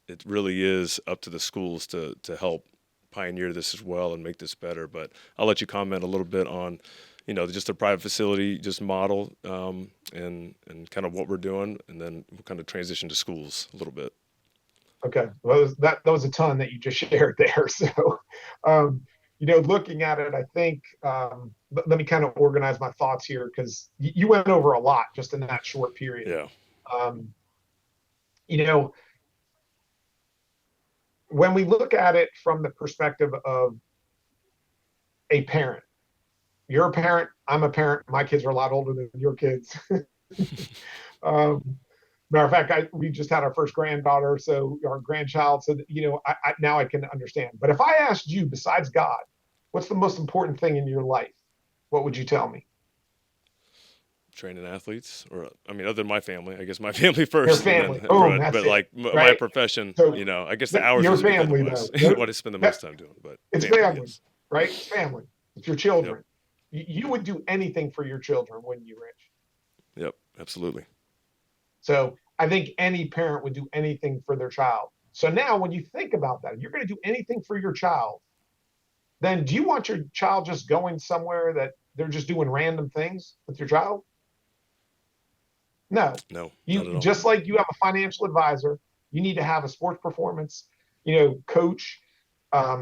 it really is up to the schools to help pioneer this as well and make this better. But I'll let you comment a little bit on, just a private facility, just model, and kind of what we're doing, and then we'll kind of transition to schools a little bit.
Okay. Well, that was a ton that you just shared there. So, um, looking at it, I think let me kind of organize my thoughts here because you went over a lot just in that short period.
Yeah.
Um, you know, when we look at it from the perspective of a parent, you're a parent, I'm a parent, my kids are a lot older than your kids. um, Matter of fact, we just had our first granddaughter, so our grandchild. So now I can understand. But if I asked you, besides God, what's the most important thing in your life? What would you tell me?
Training athletes, or I mean, other than my family, I guess my family
Your
first, and
family.
then
Boom,
but
that's
but
it.
like my
Right.
profession,
So
I guess the hours
your
would speak
family,
otherwise.
though.
What I spend the most time doing, but
It's
family,
family,
yes,
right? It's family. It's your
yep,
children. You would do anything for your children, wouldn't you, Rich?
yep, absolutely,
So I think any parent would do anything for their child. So now when you think about that, you're going to do anything for your child, then do you want your child just going somewhere that they're just doing random things with your child? No.
no, not
You
at all.
just like you have a financial advisor, you need to have a sports performance, coach,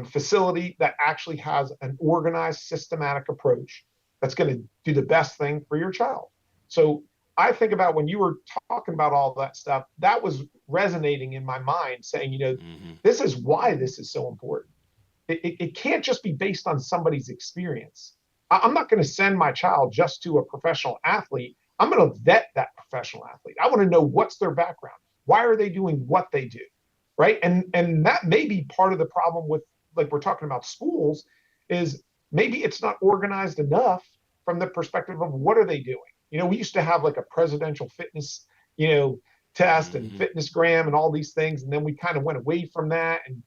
facility that actually has an organized, systematic approach that's going to do the best thing for your child. So I think about when you were talking about all that stuff, that was resonating in my mind, saying,
Hmm.
this is why this is so important. It can't just be based on somebody's experience. I'm not going to send my child just to a professional athlete. I'm going to vet that professional athlete. I want to know what's their background. Why are they doing what they do? Right. And that may be part of the problem with, like, we're talking about schools, is maybe it's not organized enough from the perspective of what are they doing. We used to have like a presidential fitness, you know, test and
Hmm.
fitness gram and all these things. And then we kind of went away from that. And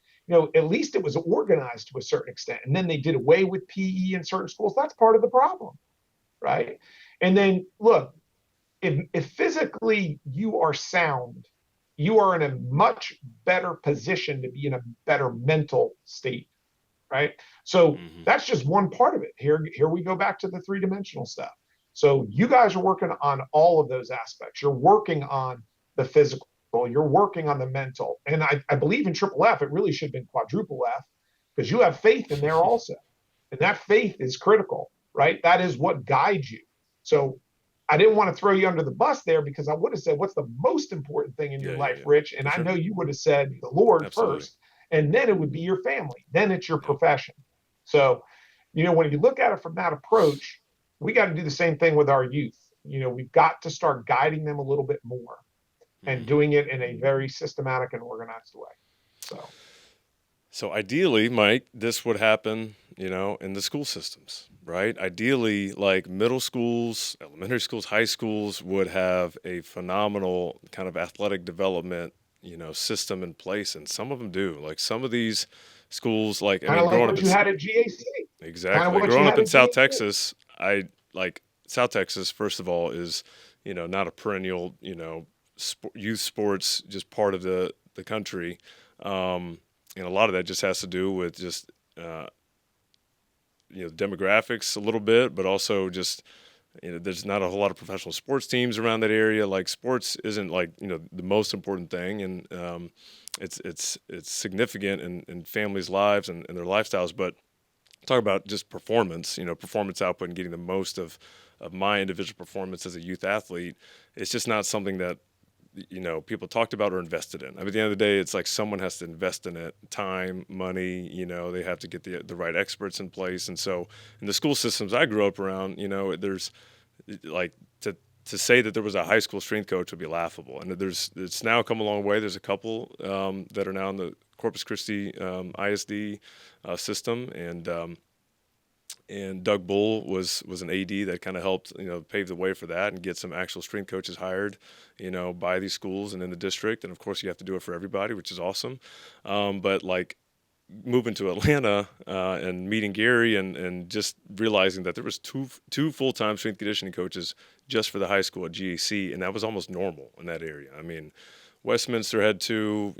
at least it was organized to a certain extent. And then they did away with PE in certain schools. That's part of the problem, right? And then look, if physically you are sound, you are in a much better position to be in a better mental state, right? So
Hmm.
that's just one part of it. Here we go back to the three-dimensional stuff. So you guys are working on all of those aspects. You're working on the physical, you're working on the mental. And I believe in triple F, it really should have been quadruple F because you have faith in there also. And that faith is critical, right? That is what guides you. So I didn't want to throw you under the bus there because I would have said, what's the most important thing in your
Yeah, yeah,
life,
yeah,
Rich? And
for
I
sure,
know you would have said the Lord
absolutely,
first, and then it would be your family. Then it's your
yep.
profession. So, when you look at it from that approach, we got to do the same thing with our youth. We've got to start guiding them a little bit more and
Hmm.
doing it in a very systematic and organized way. So,
So ideally, Mike, this would happen, in the school systems, right? Ideally, like middle schools, elementary schools, high schools would have a phenomenal kind of athletic development, system in place, and some of them do. Like some of these schools, like I
kind
mean,
of like
growing up
what
in
you had at GAC, kind of
exactly,
what you
growing up
had
in
at
South
GAC.
Texas, I like South Texas. First of all, is not a perennial, youth sports, just part of the country. And a lot of that just has to do with just uh, demographics a little bit, but also just there's not a whole lot of professional sports teams around that area. Like sports isn't like the most important thing, and it's significant in families' lives and their lifestyles. But talk about just performance, performance output and getting the most of my individual performance as a youth athlete, it's just not something that people talked about or invested in. I mean, at the end of the day, it's like someone has to invest in it, time, money. They have to get the right experts in place. And so, in the school systems I grew up around, there's like to say that there was a high school strength coach would be laughable. And it's now come a long way. There's a couple that are now in the Corpus Christi ISD system, and Doug Bull was an AD that kind of helped pave the way for that and get some actual strength coaches hired by these schools and in the district. And of course you have to do it for everybody, which is awesome. But like moving to Atlanta and meeting Gary and just realizing that there was two full-time strength conditioning coaches just for the high school at GAC, and that was almost normal in that area. I mean, Westminster had two,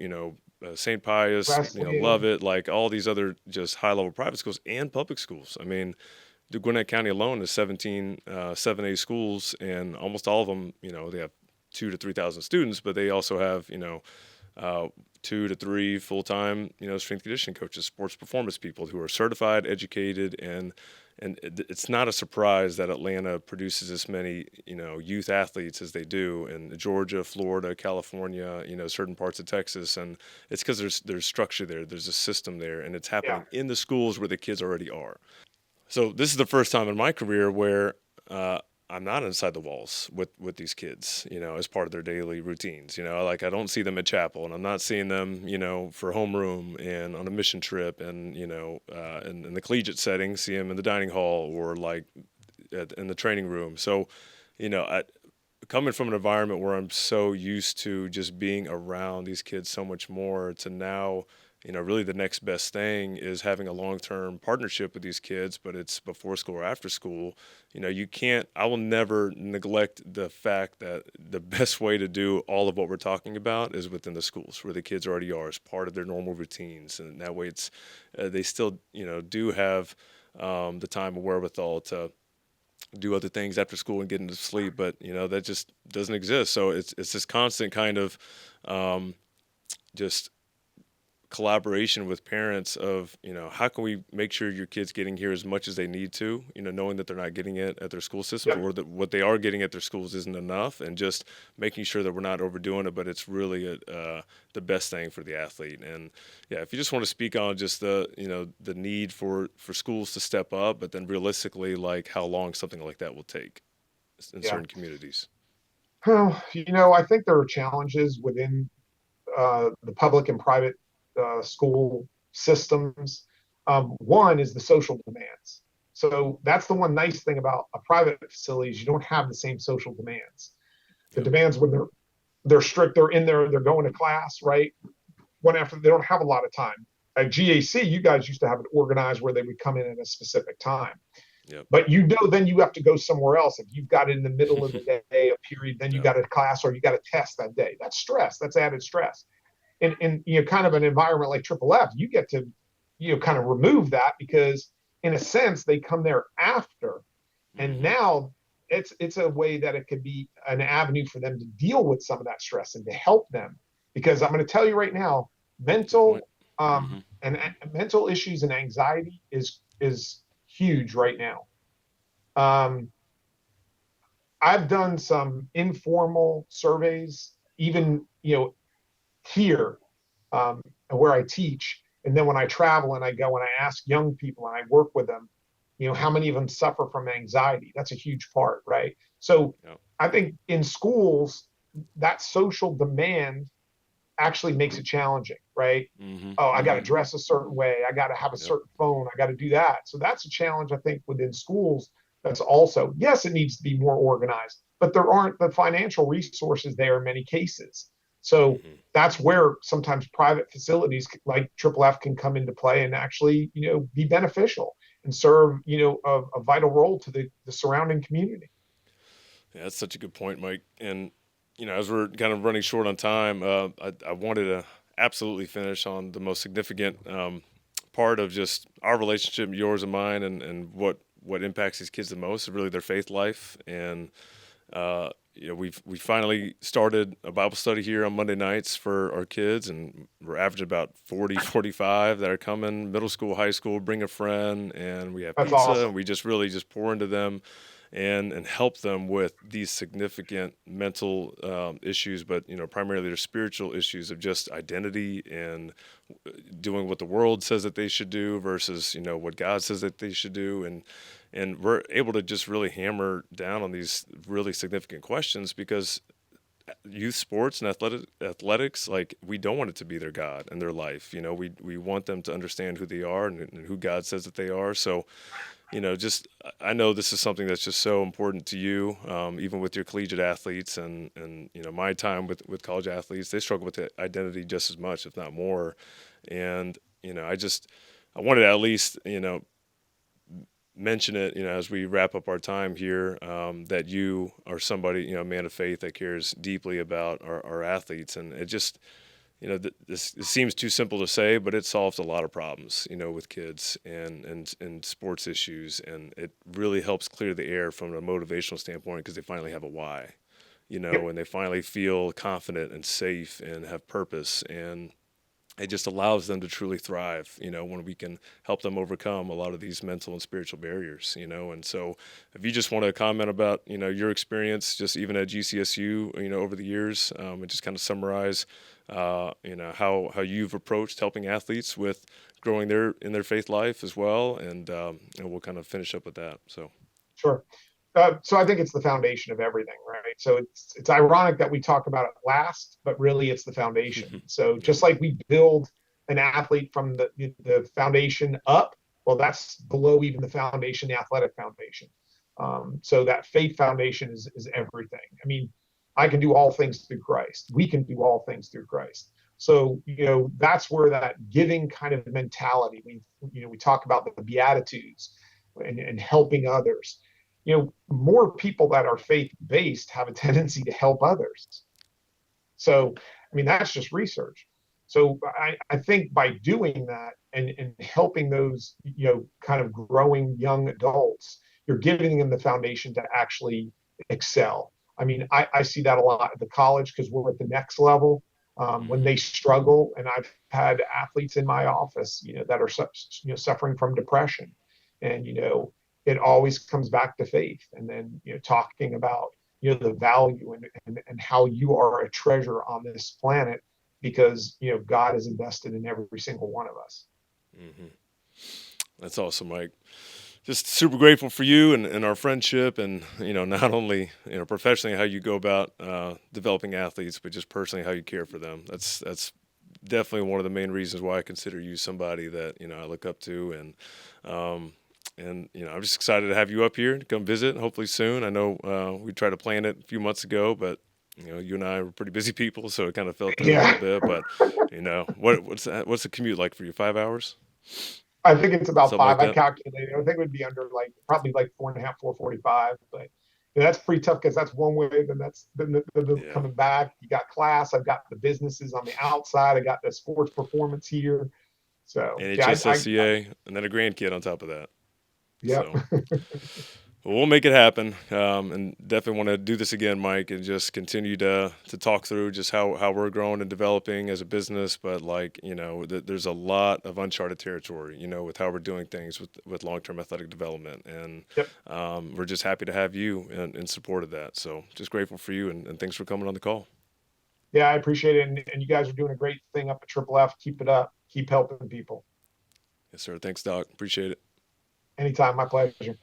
St. Pius,
Wesleyan.
Lovett, like all these other just high-level private schools and public schools. I mean, the Gwinnett County alone is 17 7A schools, and almost all of them, they have 2 to 3,000 students, but they also have, 2 to 3 full-time, strength conditioning coaches, sports performance people who are certified, educated, and it's not a surprise that Atlanta produces as many, youth athletes as they do in Georgia, Florida, California, certain parts of Texas, and it's because there's structure there, there's a system there, and it's
Yeah,
happening in the schools where the kids already are. So this is the first time in my career where I'm not inside the walls with these kids, as part of their daily routines. Like I don't see them at chapel, and I'm not seeing them, for homeroom and on a mission trip, and in the collegiate setting, see them in the dining hall or like in the training room. So, coming from an environment where I'm so used to just being around these kids so much more to now, really the next best thing is having a long-term partnership with these kids, but it's before school or after school. I will never neglect the fact that the best way to do all of what we're talking about is within the schools where the kids already are as part of their normal routines. And that way they still, do have the time and wherewithal to do other things after school and get into sleep, but that just doesn't exist. So it's this constant kind of just collaboration with parents of how can we make sure your kids getting here as much as they need to, knowing that they're not getting it at their school systems,
yep,
or that what they are getting at their schools isn't enough, and just making sure that we're not overdoing it, but it's really the best thing for the athlete. And yeah, if you just want to speak on just the need for schools to step up, but then realistically like how long something like that will take in
yeah.
certain communities.
Well, I think there are challenges within the public and private school systems. One is the social demands. So that's the one nice thing about a private facility is you don't have the same social demands. The
Yep.
demands when they're strict, they're in there, they're going to class, right? One after they don't have a lot of time. At GAC, you guys used to have it organized where they would come in at a specific time.
Yep.
But then you have to go somewhere else. If you've got it in the middle of the day, a period, then you
Yep.
got a class or you got a test that day. That's stress. That's added stress. In kind of an environment like Triple F, you get to kind of remove that because in a sense they come there after, and
Hmm.
now it's a way that it could be an avenue for them to deal with some of that stress and to help them. Because I'm going to tell you right now,
Good point. Hmm.
and mental issues and anxiety is huge right now. Um, I've done some informal surveys, even here where I teach, and then when I travel and I go and I ask young people and I work with them, how many of them suffer from anxiety? That's a huge part, right? So
Yep.
I think in schools, that social demand actually makes it challenging, right?
Hmm.
Oh, I got to
Hmm.
dress a certain way. I got to have a
Yep.
certain phone. I got to do that. So that's a challenge, I think, within schools. That's also, yes, it needs to be more organized, but there aren't the financial resources there in many cases. So
Hmm.
that's where sometimes private facilities like Triple F can come into play and actually, be beneficial and serve, a vital role to the surrounding community.
Yeah, that's such a good point, Mike. And as we're kind of running short on time, I wanted to absolutely finish on the most significant part of just our relationship, yours and mine, and what impacts these kids the most is really their faith life. And we finally started a Bible study here on Monday nights for our kids, and we're averaging about 40, 45 that are coming, middle school, high school, bring a friend, and we have
That's
pizza,
awesome.
and we just really just pour into them. and help them with these significant mental issues, but primarily their spiritual issues of just identity and doing what the world says that they should do versus what God says that they should do, and we're able to just really hammer down on these really significant questions because youth sports and athletics, like, we don't want it to be their God and their life. We want them to understand who they are and who God says that they are. So just I know this is something that's just so important to you, even with your collegiate athletes and my time with college athletes, they struggle with the identity just as much, if not more. And I wanted to at least mention it, as we wrap up our time here, that you are somebody, a man of faith that cares deeply about our athletes, and it just this it seems too simple to say, but it solves a lot of problems, with kids and sports issues, and it really helps clear the air from a motivational standpoint because they finally have a why,
Yep.
and they finally feel confident and safe and have purpose, and it just allows them to truly thrive, when we can help them overcome a lot of these mental and spiritual barriers, and so if you just want to comment about, your experience just even at GCSU, over the years, and just kind of summarize, how you've approached helping athletes with growing in their faith life as well, and we'll kind of finish up with that. So.
Sure. So I think it's the foundation of everything, right? So it's ironic that we talk about it last, but really it's the foundation. So
Yeah.
just like we build an athlete from the foundation up, well, that's below even the foundation, the athletic foundation. So that faith foundation is everything. I mean, I can do all things through Christ. We can do all things through Christ. So that's where that giving kind of mentality. We talk about the Beatitudes and helping others. More people that are faith based have a tendency to help others. So, I mean, that's just research. So I think by doing that and helping those, kind of growing young adults, you're giving them the foundation to actually excel. I mean, I see that a lot at the college because we're at the next level. When
Hmm.
they struggle, and I've had athletes in my office, that are suffering from depression, and it always comes back to faith, and then talking about the value and how you are a treasure on this planet because God is invested in every single one of us.
Hmm. That's awesome, Mike. Just super grateful for you and our friendship, and not only professionally how you go about developing athletes, but just personally how you care for them. That's definitely one of the main reasons why I consider you somebody that I look up to, and I'm just excited to have you up here to come visit. Hopefully soon. I know we tried to plan it a few months ago, but you and I were pretty busy people, so it kind of fell through a little
Yeah,
bit. But what's the commute like for you? 5 hours,
I think it's about
something like
five. I
that.
calculated. I think it would be under like probably like 4.5, 4:45. But that's pretty tough because that's one way. Then then
Yeah.
coming back. You got class. I've got the businesses on the outside. I got the sports performance here. So yeah,
NHSSCA, and then a grandkid on top of that.
yep,
So well, we'll make it happen, and definitely want to do this again, Mike, and just continue to talk through just how we're growing and developing as a business. But like there's a lot of uncharted territory, with how we're doing things with long term athletic development, and
yep,
we're just happy to have you in support of that. So just grateful for you, and thanks for coming on the call.
yeah. I appreciate it, and you guys are doing a great thing up at Triple F. Keep it up. Keep helping people.
Yes, sir. Thanks, Doc. Appreciate it.
Anytime, my pleasure.